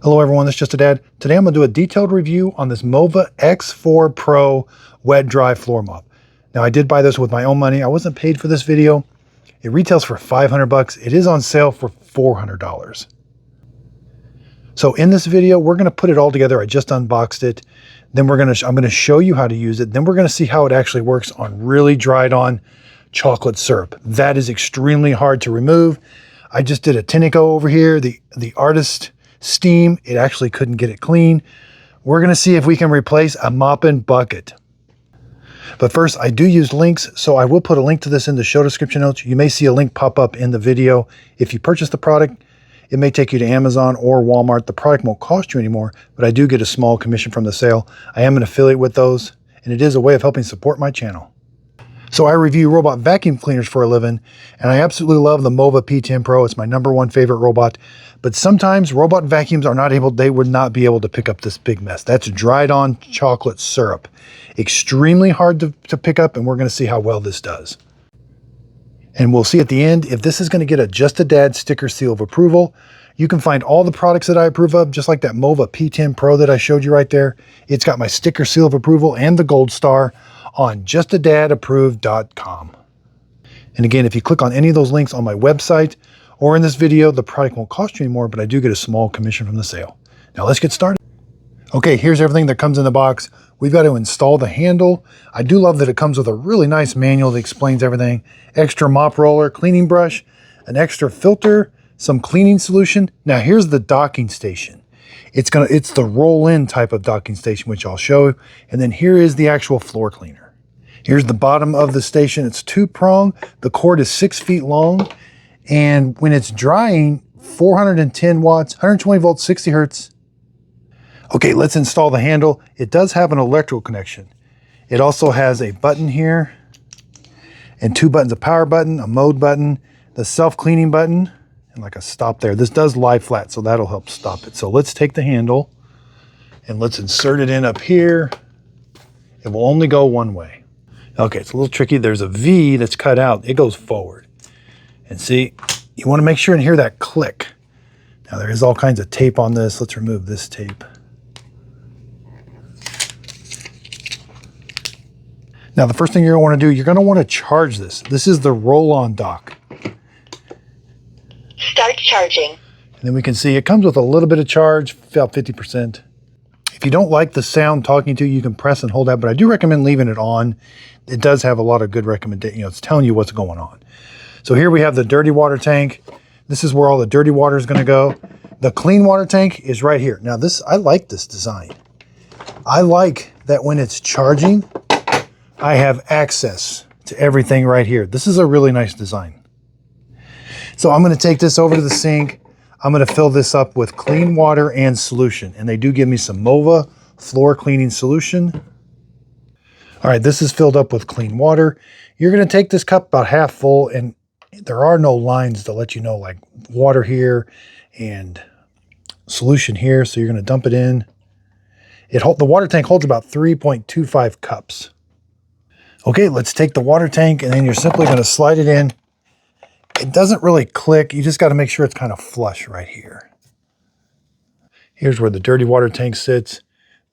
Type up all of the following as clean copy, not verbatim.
Hello everyone, this is Just a Dad. Today I'm going to do a detailed review on this MOVA X4 Pro wet dry floor mop. Now I did buy this with my own money. I wasn't paid for this video. It retails for 500 bucks. It is on sale for $400. So in this video, we're going to put it all together. I just unboxed it. Then I'm going to show you how to use it. Then we're going to see how it actually works on really dried on chocolate syrup. That is extremely hard to remove. I just did a Tineco over here, the Artist Steam. It actually couldn't get it clean. We're going to see if we can replace a mop-in bucket. But first, I do use links, so I will put a link to this in the show description notes. You may see a link pop up in the video. If you purchase the product, it may take you to Amazon or Walmart. The product won't cost you anymore, but I do get a small commission from the sale. I am an affiliate with those, and it is a way of helping support my channel. So I review robot vacuum cleaners for a living, and I absolutely love the MOVA P10 Pro. It's my #1 favorite robot. But sometimes robot vacuums are not able, they would not be able to pick up this big mess. That's dried on chocolate syrup. Extremely hard to pick up, and we're going to see how well this does. And we'll see at the end if this is going to get a Just a Dad sticker seal of approval. You can find all the products that I approve of, just like that MOVA P10 Pro that I showed you right there. It's got my sticker seal of approval and the gold star on justadadapproved.com. And again, if you click on any of those links on my website or in this video, the product won't cost you anymore, but I do get a small commission from the sale. Now let's get started. Okay, here's everything that comes in the box. We've got to install the handle. I do love that it comes with a really nice manual that explains everything. Extra mop roller, cleaning brush, an extra filter, some cleaning solution. Now here's the docking station. It's the roll-in type of docking station, which I'll show you. And then here is the actual floor cleaner. Here's the bottom of the station. It's 2-prong. The cord is 6 feet long. And when it's drying, 410 watts, 120 volts, 60 hertz. Okay, let's install the handle. It does have an electrical connection. It also has a button here and 2 buttons, a power button, a mode button, the self-cleaning button, and like a stop there. This does lie flat, so that'll help stop it. So let's take the handle and let's insert it in up here. It will only go one way. Okay, it's a little tricky. There's a V that's cut out. It goes forward. And see, you want to make sure and hear that click. Now there is all kinds of tape on this. Let's remove this tape. Now the first thing you're going to want to do, you're going to want to charge this. This is the roll-on dock. Start charging. And then we can see it comes with a little bit of charge, about 50%. If you don't like the sound talking to you, you can press and hold that, but I do recommend leaving it on. It does have a lot of good recommendations. It's telling you what's going on. So here we have the dirty water tank. This is where all the dirty water is going to go. The clean water tank is right here. Now I like this design. I like that when it's charging, I have access to everything right here. This is a really nice design. So I'm going to take this over to the sink. I'm going to fill this up with clean water and solution. And they do give me some MOVA floor cleaning solution. All right, this is filled up with clean water. You're going to take this cup about half full, and there are no lines to let you know, like water here and solution here. So you're going to dump it in. The water tank holds about 3.25 cups. Okay, let's take the water tank, and then you're simply going to slide it in. It doesn't really click. You just got to make sure it's kind of flush right here. Here's where the dirty water tank sits.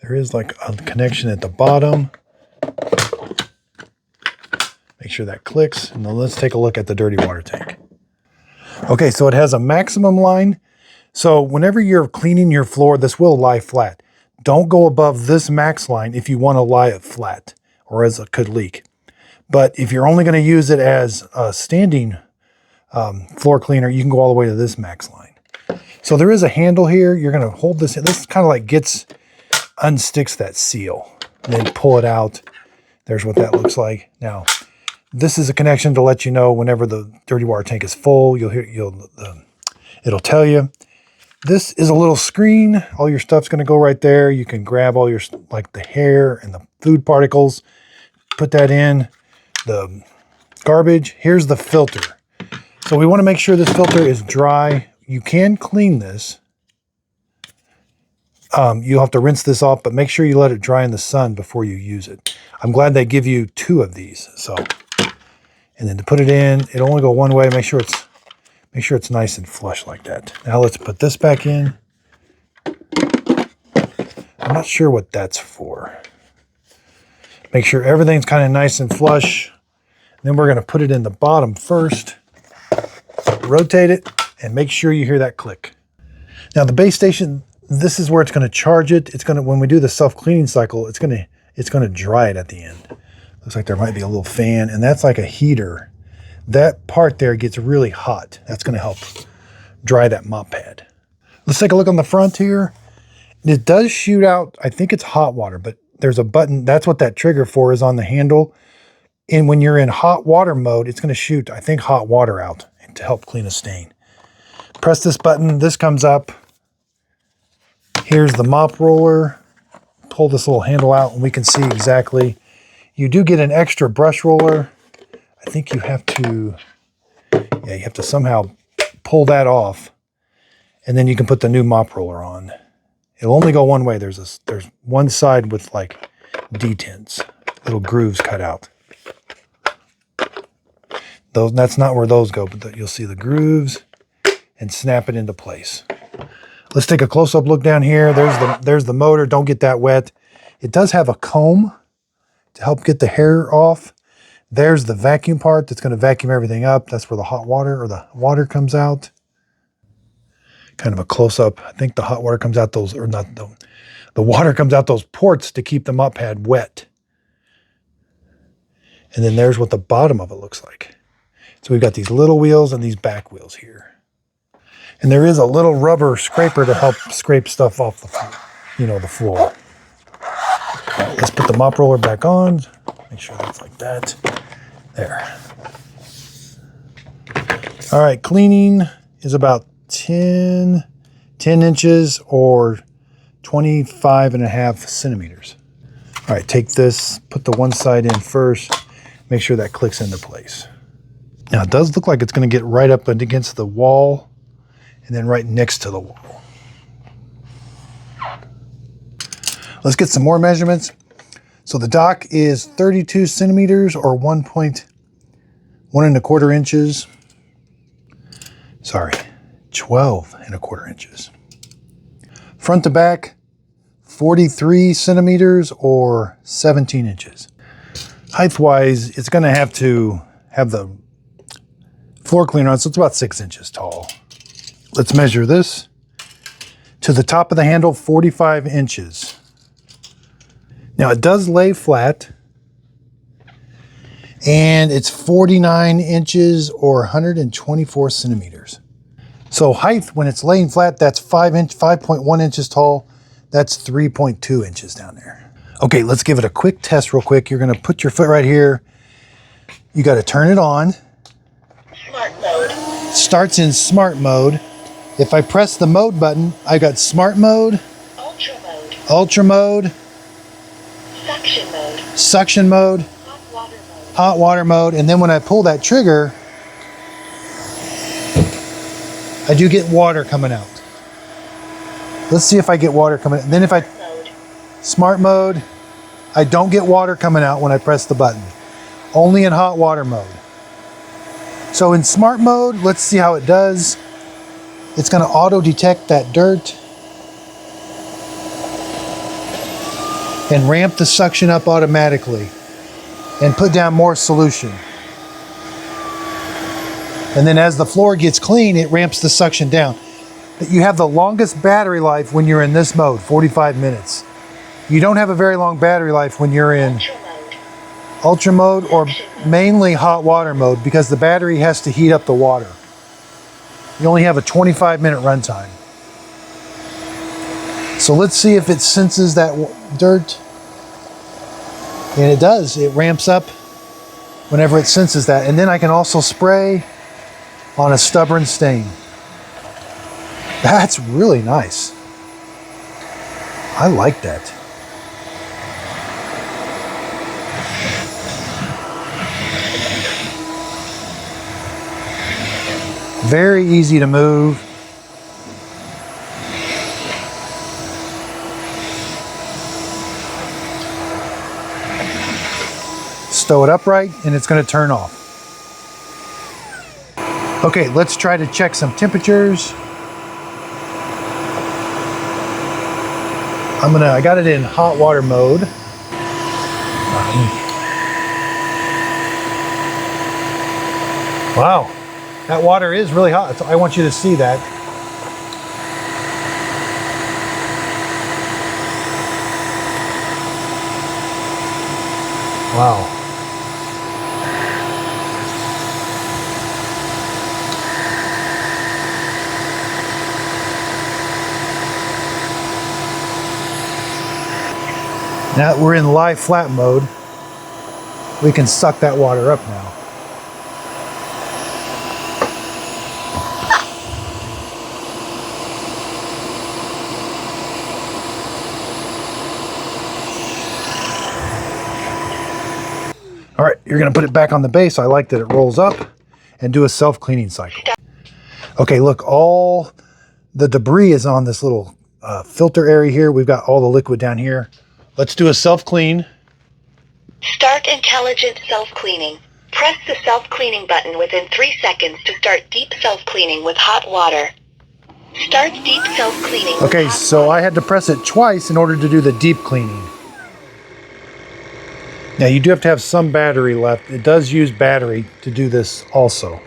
There is like a connection at the bottom. Make sure that clicks. And then let's take a look at the dirty water tank. Okay, so it has a maximum line. So whenever you're cleaning your floor, this will lie flat. Don't go above this max line if you want to lie it flat, or as it could leak. But if you're only going to use it as a standing floor cleaner, you can go all the way to this max line. So there is a handle here. You're going to hold this. This kind of like unsticks that seal, and then pull it out. There's what that looks like. Now, this is a connection to let you know whenever the dirty water tank is full. It'll tell you. This is a little screen. All your stuff's going to go right there. You can grab all your, like the hair and the food particles, put that in the garbage. Here's the filter. So we want to make sure this filter is dry. You can clean this. You'll have to rinse this off, but make sure you let it dry in the sun before you use it. I'm glad they give you 2 of these. So, and then to put it in, it'll only go one way. Make sure it's nice and flush like that. Now let's put this back in. I'm not sure what that's for. Make sure everything's kind of nice and flush. Then we're going to put it in the bottom first. Rotate it and make sure you hear that click. Now the base station, this is where it's going to charge it. It's going to, when we do the self-cleaning cycle, it's going to dry it at the end. Looks like there might be a little fan, and that's like a heater. That part there gets really hot. That's going to help dry that mop pad. Let's take a look on the front here. It does shoot out, I think it's hot water, but there's a button. That's what that trigger for is on the handle. And when you're in hot water mode, it's going to shoot, I think, hot water out to help clean a stain. Press this button, this comes up. Here's the mop roller. Pull this little handle out and we can see exactly. You do get an extra brush roller. I think you have to, yeah, you have to somehow pull that off. And then you can put the new mop roller on. It'll only go one way. There's one side with like detents, little grooves cut out. That's not where those go, but you'll see the grooves and snap it into place. Let's take a close-up look down here. There's the motor. Don't get that wet. It does have a comb to help get the hair off. There's the vacuum part that's going to vacuum everything up. That's where the hot water or the water comes out. Kind of a close-up. I think the hot water comes out those, or not, the water comes out those ports to keep the mop pad wet. And then there's what the bottom of it looks like. So we've got these little wheels and these back wheels here. And there is a little rubber scraper to help scrape stuff off the, the floor. All right, let's put the mop roller back on. Make sure that's like that. There. All right, cleaning is about 10 inches or 25.5 centimeters. All right, take this, put the one side in first, make sure that clicks into place. Now it does look like it's going to get right up against the wall and then right next to the wall. Let's get some more measurements. So the dock is 32 centimeters or 1.25 inches. Sorry, 12.25 inches. Front to back, 43 centimeters or 17 inches. Height-wise, it's going to have the floor cleaner on, so it's about 6 inches tall. Let's measure this. To the top of the handle, 45 inches. Now it does lay flat, and it's 49 inches or 124 centimeters. So height, when it's laying flat, that's 5.1 inches tall. That's 3.2 inches down there. Okay, let's give it a quick test real quick. You're gonna put your foot right here. You gotta turn it on. Smart mode. Starts in smart mode. If I press the mode button, I got smart mode, ultra mode, suction mode, hot water mode, and then when I pull that trigger, I do get water coming out. Let's see if I get water coming out. And then if I smart mode, I don't get water coming out when I press the button. Only in hot water mode. So in smart mode, let's see how it does. It's going to auto detect that dirt and ramp the suction up automatically and put down more solution. And then as the floor gets clean, it ramps the suction down. But you have the longest battery life when you're in this mode, 45 minutes. You don't have a very long battery life when you're in ultra mode or mainly hot water mode because the battery has to heat up the water. You only have a 25-minute runtime. So let's see if it senses that dirt. And it does. It ramps up whenever it senses that. And then I can also spray on a stubborn stain. That's really nice. I like that. Very easy to move. Stow it upright and it's going to turn off. Okay, let's try to check some temperatures. I got it in hot water mode. Wow, that water is really hot. So I want you to see that. Wow. Now that we're in lie flat mode, we can suck that water up now. All right, you're gonna put it back on the base. I like that it rolls up and do a self-cleaning cycle. Okay, look, all the debris is on this little filter area here. We've got all the liquid down here. Let's do a self-clean. Start intelligent self-cleaning. Press the self-cleaning button within 3 seconds to start deep self-cleaning with hot water. Start deep self-cleaning. Okay, so I had to press it twice in order to do the deep cleaning. Now you do have to have some battery left. It does use battery to do this also.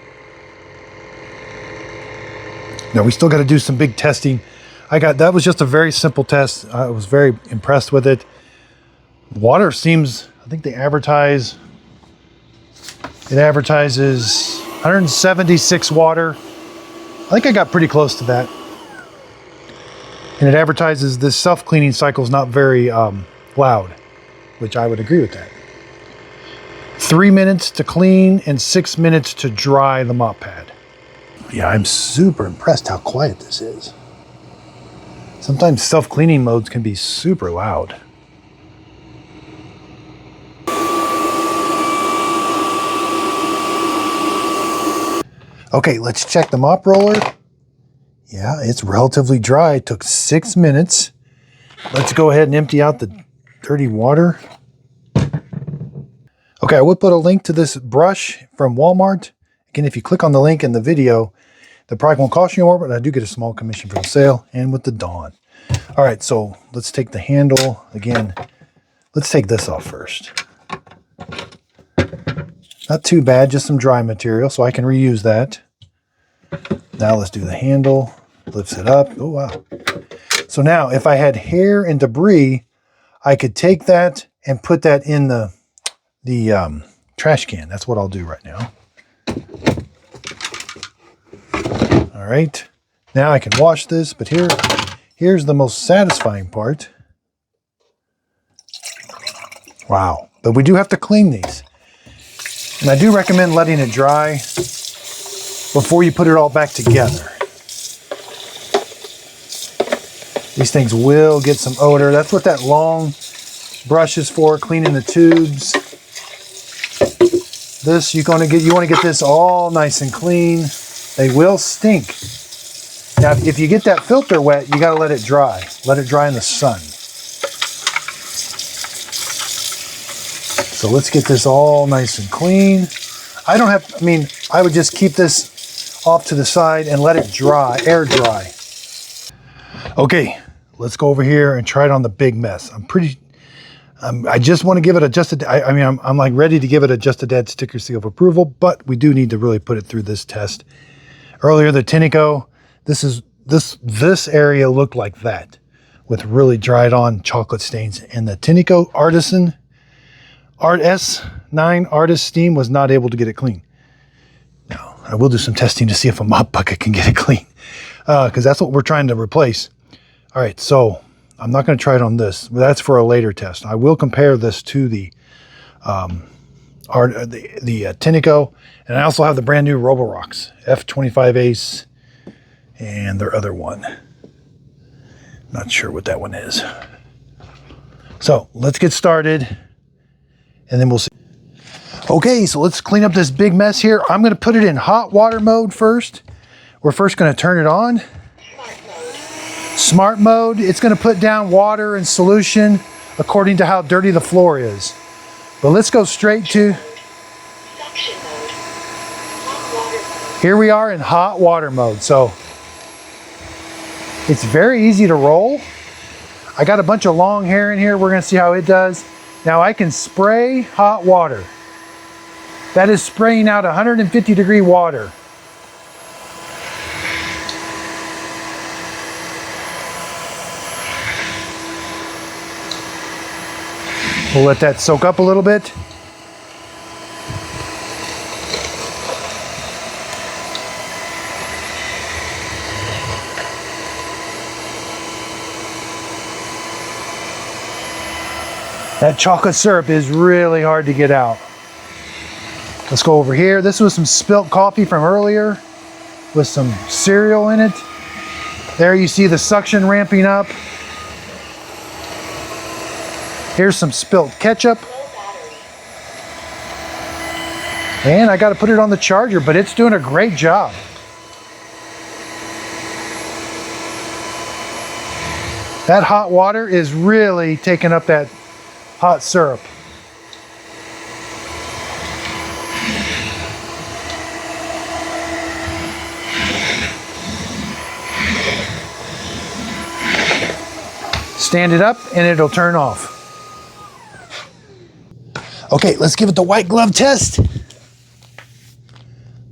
Now we still got to do some big testing. That was just a very simple test. I was very impressed with it. Water seems, I think it advertises 176 water. I think I got pretty close to that. And it advertises this self-cleaning cycle is not very loud, which I would agree with that. 3 minutes to clean and 6 minutes to dry the mop pad. Yeah, I'm super impressed how quiet this is. Sometimes self-cleaning modes can be super loud. Okay, let's check the mop roller. Yeah, it's relatively dry. It took 6 minutes. Let's go ahead and empty out the dirty water. Okay, I will put a link to this brush from Walmart. Again, if you click on the link in the video, the product won't cost you more, but I do get a small commission for the sale and with the Dawn. All right, so let's take the handle. Again, let's take this off first. Not too bad, just some dry material, so I can reuse that. Now let's do the handle. Lifts it up. Oh, wow. So now, if I had hair and debris, I could take that and put that in the trash can. That's what I'll do right now. All right. Now I can wash this, but here's the most satisfying part. Wow. But we do have to clean these. And I do recommend letting it dry before you put it all back together. These things will get some odor. That's what that long brush is for, cleaning the tubes. This you want to get this all nice and clean. They will stink. Now, if you get that filter wet, you got to let it dry. Let it dry in the sun. So let's get this all nice and clean. I would just keep this off to the side and let it dry, air dry. Okay, let's go over here and try it on the big mess. I just want to give it I'm like ready to give it a just a dead sticker seal of approval, but we do need to really put it through this test. Earlier, the Tineco, this area looked like that with really dried on chocolate stains, and the Tineco S9 Artist Steam was not able to get it clean. Now, I will do some testing to see if a mop bucket can get it clean, because that's what we're trying to replace. All right, so I'm not going to try it on this. That's for a later test. I will compare this to the Tineco, and I also have the brand new Roborox F25 Ace and their other one. Not sure what that one is. So let's get started, and then we'll see. Okay, so let's clean up this big mess here. I'm going to put it in hot water mode first. We're first going to turn it on. Smart mode, it's going to put down water and solution according to how dirty the floor is. But let's go straight to... Here we are in hot water mode. So it's very easy to roll. I got a bunch of long hair in here. We're gonna see how it does. Now I can spray hot water. That is spraying out 150-degree water. We'll let that soak up a little bit. That chocolate syrup is really hard to get out. Let's go over here. This was some spilt coffee from earlier with some cereal in it. There you see the suction ramping up. Here's some spilt ketchup. And I got to put it on the charger, but it's doing a great job. That hot water is really taking up that hot syrup. Stand it up and it'll turn off. Okay, let's give it the white glove test.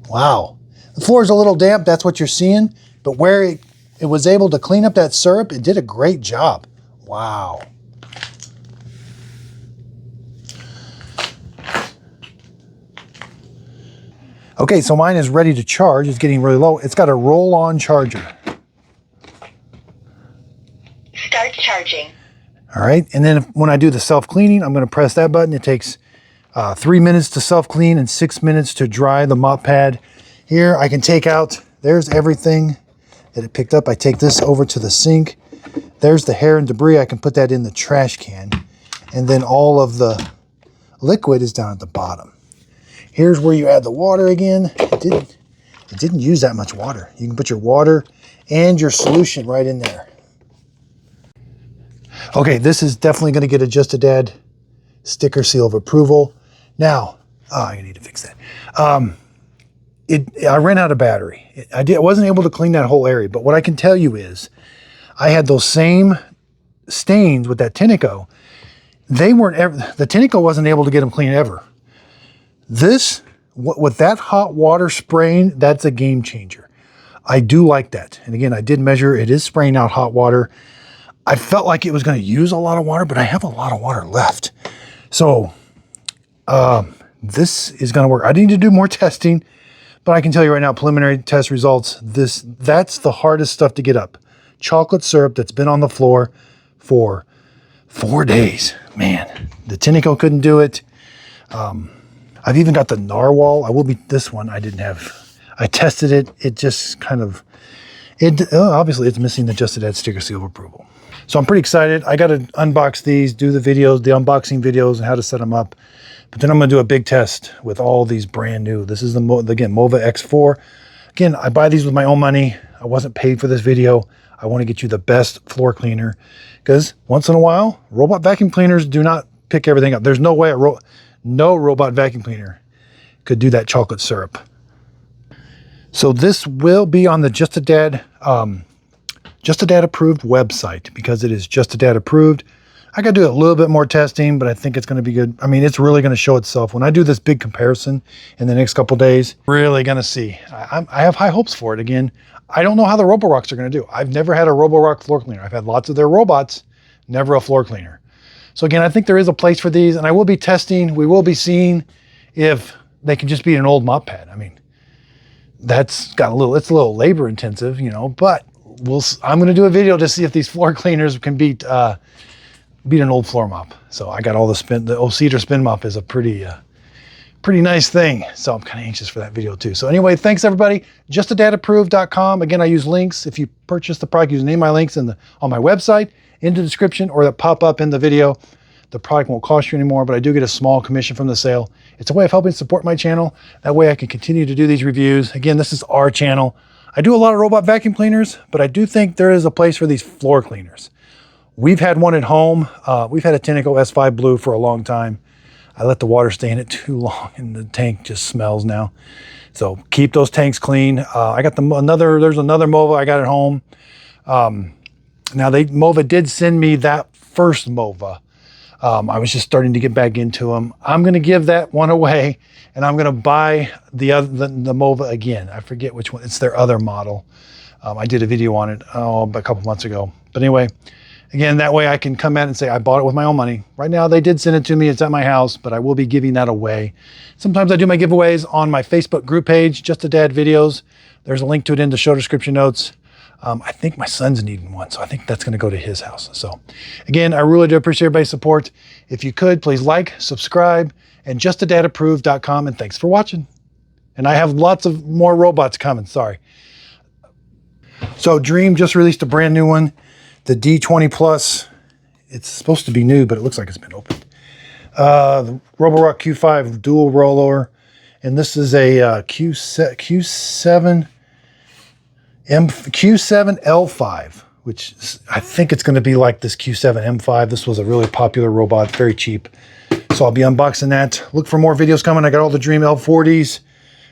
Wow. The floor is a little damp, that's what you're seeing, but where it was able to clean up that syrup, it did a great job. Wow. Okay, so mine is ready to charge. It's getting really low. It's got a roll-on charger. Start charging. All right, and then when I do the self-cleaning, I'm going to press that button. It takes 3 minutes to self-clean and 6 minutes to dry the mop pad. Here I can take out, there's everything that it picked up. I take this over to the sink. There's the hair and debris. I can put that in the trash can. And then all of the liquid is down at the bottom. Here's where you add the water again. It didn't use that much water. You can put your water and your solution right in there. Okay, this is definitely going to get a Just a Dad sticker seal of approval. Now, I need to fix that. I ran out of battery. I wasn't able to clean that whole area, but what I can tell you is I had those same stains with that Tineco. The Tineco wasn't able to get them clean ever. This, with that hot water spraying, that's a game changer. I do like that. And again, I did measure, it is spraying out hot water. I felt like it was going to use a lot of water, but I have a lot of water left. So this is going to work. I need to do more testing, but I can tell you right now, preliminary test results, that's the hardest stuff to get up. Chocolate syrup that's been on the floor for 4 days. Man, the Tineco couldn't do it. I've even got the narwhal. This one I didn't have. I tested it. It just kind of, obviously it's missing the Just a Dad sticker seal of approval. So I'm pretty excited. I got to unbox these, do the videos, the unboxing videos and how to set them up. But then I'm going to do a big test with all these brand new. This is again, MOVA X4. Again, I buy these with my own money. I wasn't paid for this video. I want to get you the best floor cleaner because once in a while, robot vacuum cleaners do not pick everything up. There's no way no robot vacuum cleaner could do that chocolate syrup. So this will be on the Just a Dad approved website because it is Just a Dad approved. I got to do a little bit more testing, but I think it's going to be good. I mean, it's really going to show itself. When I do this big comparison in the next couple days, really going to see. I have high hopes for it. Again, I don't know how the Roborocks are going to do. I've never had a Roborock floor cleaner. I've had lots of their robots, never a floor cleaner. So again, I think there is a place for these, and I will be testing. We will be seeing if they can just beat an old mop pad. I mean, it's a little labor intensive, you know, but I'm going to do a video to see if these floor cleaners can beat an old floor mop. So I got all the old cedar spin mop is a pretty nice thing. So I'm kind of anxious for that video too. So anyway, thanks everybody. JustADadApproved.com. Again, I use links. If you purchase the product, use any of my links on my website, in the description, or that pop up in the video. The product won't cost you anymore, but I do get a small commission from the sale. It's a way of helping support my channel. That way I can continue to do these reviews. Again, this is our channel. I do a lot of robot vacuum cleaners, but I do think there is a place for these floor cleaners. We've had one at home. We've had a Tineco S5 Blue for a long time. I let the water stay in it too long and the tank just smells now. So keep those tanks clean. I got there's another MOVA I got at home. Now, MOVA did send me that first MOVA. I was just starting to get back into them. I'm going to give that one away, and I'm going to buy the MOVA again. I forget which one. It's their other model. I did a video on it a couple months ago. But anyway, again, that way I can come out and say I bought it with my own money. Right now, they did send it to me. It's at my house, but I will be giving that away. Sometimes I do my giveaways on my Facebook group page, Just a Dad Videos. There's a link to it in the show description notes. I think my son's needing one, so I think that's going to go to his house. So again, I really do appreciate everybody's support. If you could, please like, subscribe, and justadadapproved.com. And thanks for watching. And I have lots of more robots coming. Sorry. So Dream just released a brand new one, the D20 Plus. It's supposed to be new, but it looks like it's been opened. The Roborock Q5 dual rollover. And this is a Q7L5, which I think it's going to be like this Q7M5. This was a really popular robot, very cheap. So I'll be unboxing that. Look for more videos coming. I got all the Dream L40s.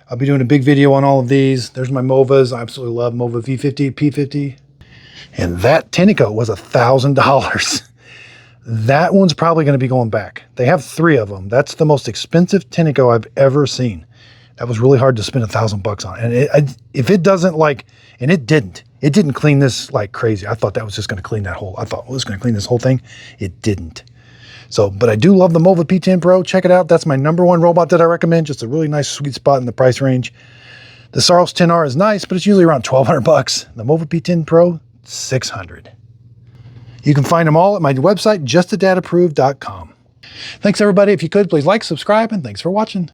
I'll be doing a big video on all of these. There's my MOVAs. I absolutely love MOVA V50, P50. And that Tineco was $1,000. That one's probably going to be going back. They have 3 of them. That's the most expensive Tineco I've ever seen. That was really hard to spend $1,000 on. And if it doesn't and it didn't clean this like crazy. I thought that was just going to clean that whole, I thought it was going to clean this whole thing. It didn't. So, but I do love the MOVA P10 Pro. Check it out. That's my #1 robot that I recommend. Just a really nice sweet spot in the price range. The Saros 10R is nice, but it's usually around $1,200. The MOVA P10 Pro, $600. You can find them all at my website, justadadapproved.com. Thanks everybody. If you could, please like, subscribe, and thanks for watching.